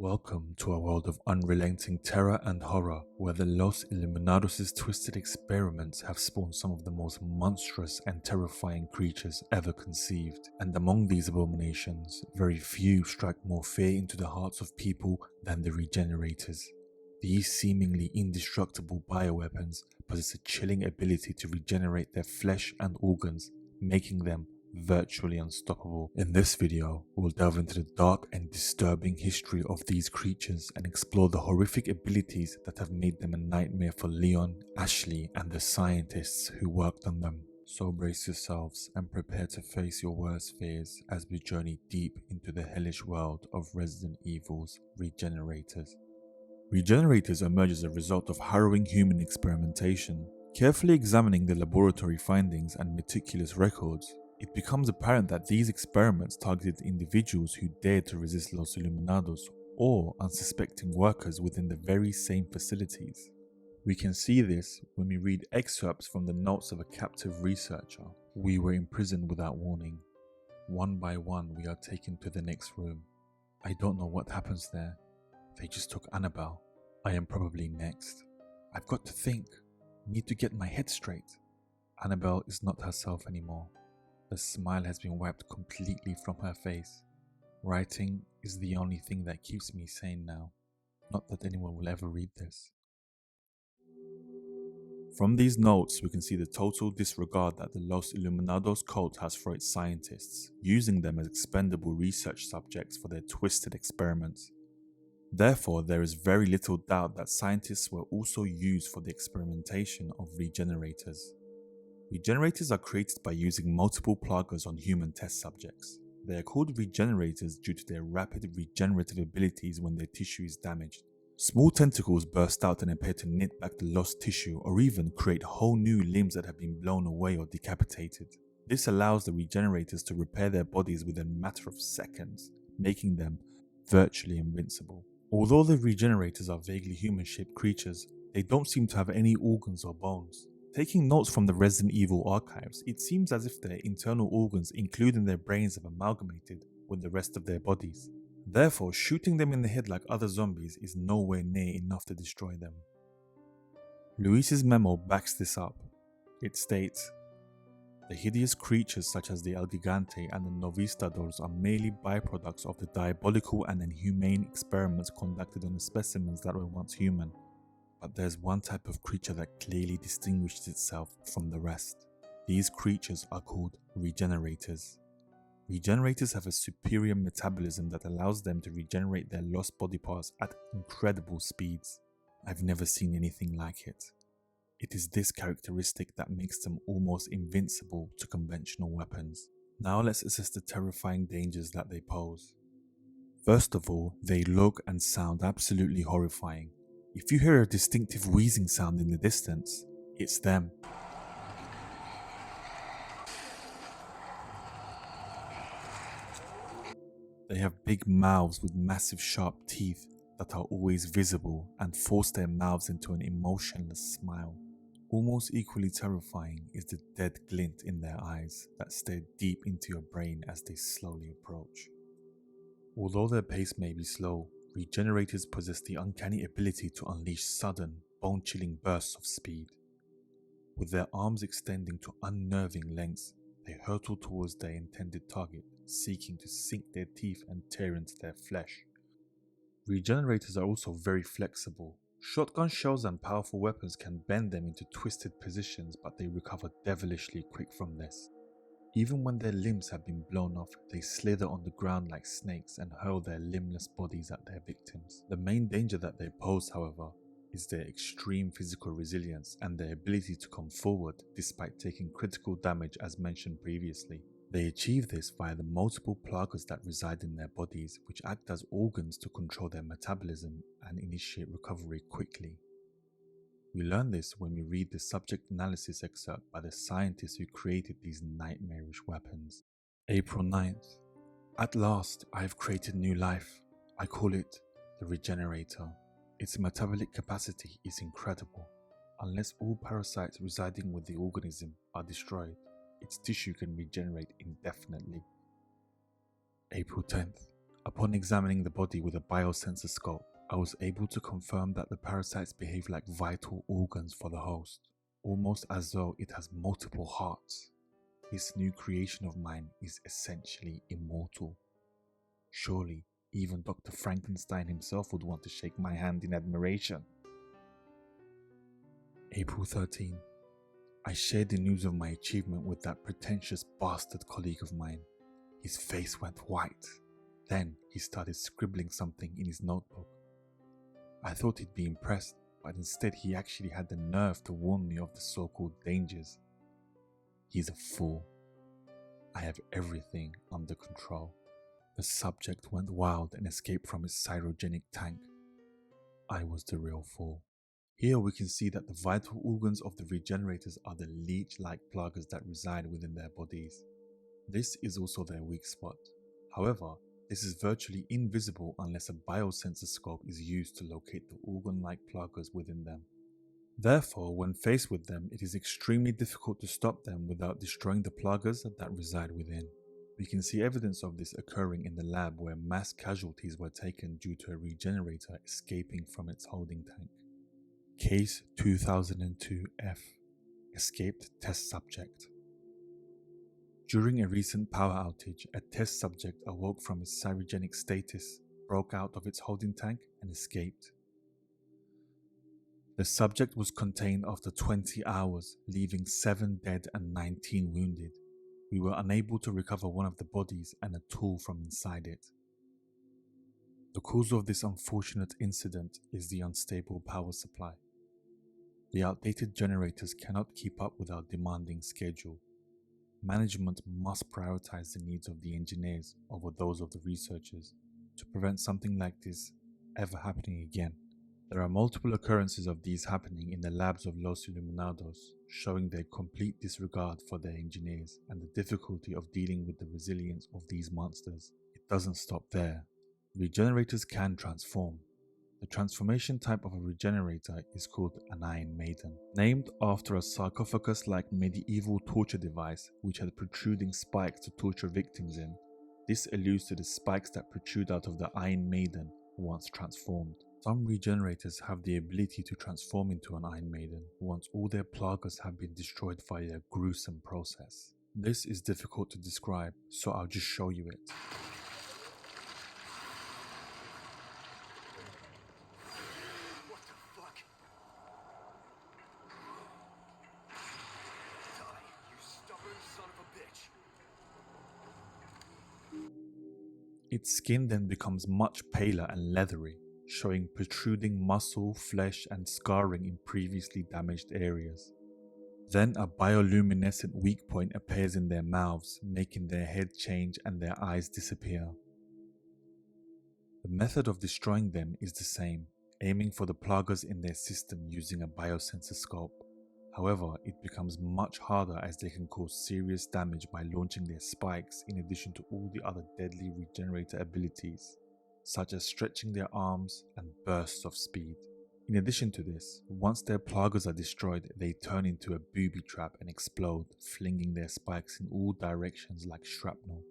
Welcome to a world of unrelenting terror and horror, where the Los Illuminados' twisted experiments have spawned some of the most monstrous and terrifying creatures ever conceived. And among these abominations, very few strike more fear into the hearts of people than the Regenerators. These seemingly indestructible bioweapons possess a chilling ability to regenerate their flesh and organs, making them virtually unstoppable. In this video, we'll delve into the dark and disturbing history of these creatures and explore the horrific abilities that have made them a nightmare for Leon, Ashley, and the scientists who worked on them. So brace yourselves and prepare to face your worst fears as we journey deep into the hellish world of Resident Evil's Regenerators. Regenerators emerge as a result of harrowing human experimentation. Carefully examining the laboratory findings and meticulous records, it becomes apparent that these experiments targeted individuals who dared to resist Los Illuminados or unsuspecting workers within the very same facilities. We can see this when we read excerpts from the notes of a captive researcher. We were imprisoned without warning. One by one, we are taken to the next room. I don't know what happens there. They just took Annabelle. I am probably next. I've got to think. Need to get my head straight. Annabelle is not herself anymore. The smile has been wiped completely from her face. Writing is the only thing that keeps me sane now. Not that anyone will ever read this. From these notes, we can see the total disregard that the Los Illuminados cult has for its scientists, using them as expendable research subjects for their twisted experiments. Therefore, there is very little doubt that scientists were also used for the experimentation of regenerators. Regenerators are created by using multiple pluggers on human test subjects. They are called regenerators due to their rapid regenerative abilities when their tissue is damaged. Small tentacles burst out and appear to knit back the lost tissue or even create whole new limbs that have been blown away or decapitated. This allows the regenerators to repair their bodies within a matter of seconds, making them virtually invincible. Although the regenerators are vaguely human-shaped creatures, they don't seem to have any organs or bones. Taking notes from the Resident Evil archives, it seems as if their internal organs, including their brains, have amalgamated with the rest of their bodies. Therefore, shooting them in the head like other zombies is nowhere near enough to destroy them. Luis's memo backs this up. It states, "The hideous creatures such as the El Gigante and the Novistadors are merely byproducts of the diabolical and inhumane experiments conducted on the specimens that were once human. But there's one type of creature that clearly distinguishes itself from the rest. These creatures are called regenerators. Regenerators have a superior metabolism that allows them to regenerate their lost body parts at incredible speeds. I've never seen anything like it. It is this characteristic that makes them almost invincible to conventional weapons. Now let's assess the terrifying dangers that they pose. First of all, they look and sound absolutely horrifying. If you hear a distinctive wheezing sound in the distance, it's them. They have big mouths with massive sharp teeth that are always visible and force their mouths into an emotionless smile. Almost equally terrifying is the dead glint in their eyes that stare deep into your brain as they slowly approach. Although their pace may be slow, regenerators possess the uncanny ability to unleash sudden, bone-chilling bursts of speed. With their arms extending to unnerving lengths, they hurtle towards their intended target, seeking to sink their teeth and tear into their flesh. Regenerators are also very flexible. Shotgun shells and powerful weapons can bend them into twisted positions, but they recover devilishly quick from this. Even when their limbs have been blown off, they slither on the ground like snakes and hurl their limbless bodies at their victims. The main danger that they pose, however, is their extreme physical resilience and their ability to come forward despite taking critical damage as mentioned previously. They achieve this via the multiple pluggers that reside in their bodies, which act as organs to control their metabolism and initiate recovery quickly. We learn this when we read the subject analysis excerpt by the scientists who created these nightmarish weapons. April 9th. At last, I have created new life. I call it the Regenerator. Its metabolic capacity is incredible. Unless all parasites residing with the organism are destroyed, its tissue can regenerate indefinitely. April 10th. Upon examining the body with a biosensor scope, I was able to confirm that the parasites behave like vital organs for the host, almost as though it has multiple hearts. This new creation of mine is essentially immortal. Surely, even Dr. Frankenstein himself would want to shake my hand in admiration. April 13. I shared the news of my achievement with that pretentious bastard colleague of mine. His face went white. Then he started scribbling something in his notebook. I thought he'd be impressed, but instead he actually had the nerve to warn me of the so-called dangers. He's a fool. I have everything under control. The subject went wild and escaped from his cryogenic tank. I was the real fool. Here we can see that the vital organs of the Regenerators are the leech-like pluggers that reside within their bodies. This is also their weak spot. However, this is virtually invisible unless a biosensor scope is used to locate the organ-like pluggers within them. Therefore, when faced with them, it is extremely difficult to stop them without destroying the pluggers that reside within. We can see evidence of this occurring in the lab where mass casualties were taken due to a Regenerator escaping from its holding tank. Case 2002-F. Escaped test subject. During a recent power outage, a test subject awoke from its cryogenic status, broke out of its holding tank, and escaped. The subject was contained after 20 hours, leaving 7 dead and 19 wounded. We were unable to recover one of the bodies and a tool from inside it. The cause of this unfortunate incident is the unstable power supply. The outdated generators cannot keep up with our demanding schedule. Management must prioritize the needs of the engineers over those of the researchers to prevent something like this ever happening again. There are multiple occurrences of these happening in the labs of Los Illuminados, showing their complete disregard for their engineers and the difficulty of dealing with the resilience of these monsters. It doesn't stop there. Regenerators can transform. The transformation type of a regenerator is called an Iron Maiden, named after a sarcophagus-like medieval torture device which had protruding spikes to torture victims in. This alludes to the spikes that protrude out of the Iron Maiden once transformed. Some regenerators have the ability to transform into an Iron Maiden once all their pluggers have been destroyed via a gruesome process. This is difficult to describe, so I'll just show you it. Its skin then becomes much paler and leathery, showing protruding muscle, flesh, and scarring in previously damaged areas. Then a bioluminescent weak point appears in their mouths, making their head change and their eyes disappear. The method of destroying them is the same, aiming for the pluggers in their system using a biosensor scope. However, it becomes much harder as they can cause serious damage by launching their spikes in addition to all the other deadly regenerator abilities, such as stretching their arms and bursts of speed. In addition to this, once their pluggers are destroyed, they turn into a booby trap and explode, flinging their spikes in all directions like shrapnel.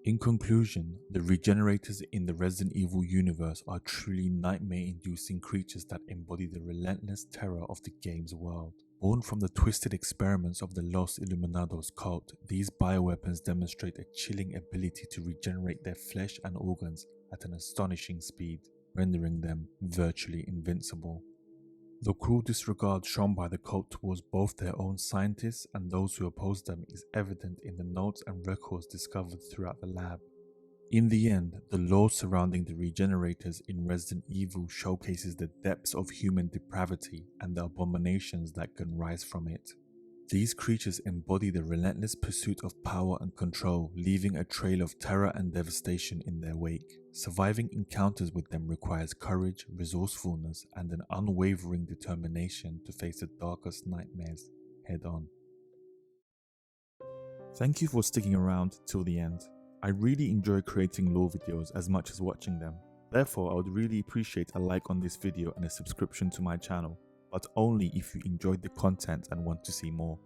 In conclusion, the Regenerators in the Resident Evil universe are truly nightmare-inducing creatures that embody the relentless terror of the game's world. Born from the twisted experiments of the Los Illuminados cult, these bioweapons demonstrate a chilling ability to regenerate their flesh and organs at an astonishing speed, rendering them virtually invincible. The cruel disregard shown by the cult towards both their own scientists and those who oppose them is evident in the notes and records discovered throughout the lab. In the end, the lore surrounding the Regenerators in Resident Evil showcases the depths of human depravity and the abominations that can rise from it. These creatures embody the relentless pursuit of power and control, leaving a trail of terror and devastation in their wake. Surviving encounters with them requires courage, resourcefulness, and an unwavering determination to face the darkest nightmares head-on. Thank you for sticking around till the end. I really enjoy creating lore videos as much as watching them. Therefore, I would really appreciate a like on this video and a subscription to my channel, but only if you enjoyed the content and want to see more.